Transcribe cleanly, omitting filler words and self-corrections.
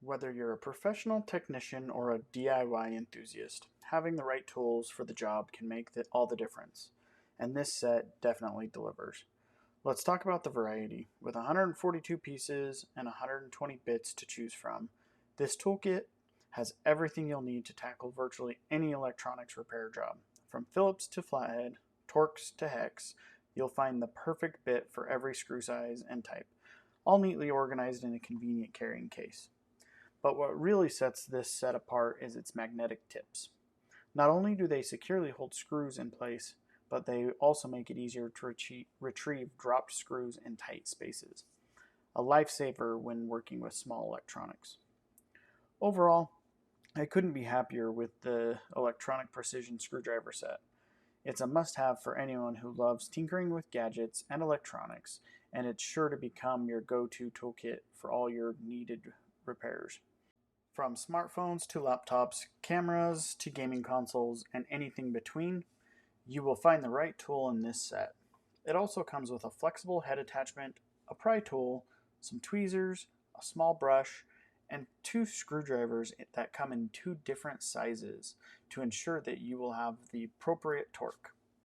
Whether you're a professional technician or a DIY enthusiast, having the right tools for the job can make all the difference. And this set definitely delivers. Let's talk about the variety. With 142 pieces and 120 bits to choose from, this toolkit has everything you'll need to tackle virtually any electronics repair job. From Phillips to flathead, Torx to hex, you'll find the perfect bit for every screw size and type, all neatly organized in a convenient carrying case. But what really sets this set apart is its magnetic tips. Not only do they securely hold screws in place, but they also make it easier to retrieve dropped screws in tight spaces. A lifesaver when working with small electronics. Overall, I couldn't be happier with the electronic precision screwdriver set. It's a must-have for anyone who loves tinkering with gadgets and electronics, and it's sure to become your go-to toolkit for all your needed repairs. From smartphones to laptops, cameras to gaming consoles, and anything between, you will find the right tool in this set. It also comes with a flexible head attachment, a pry tool, some tweezers, a small brush, and two screwdrivers that come in two different sizes to ensure that you will have the appropriate torque.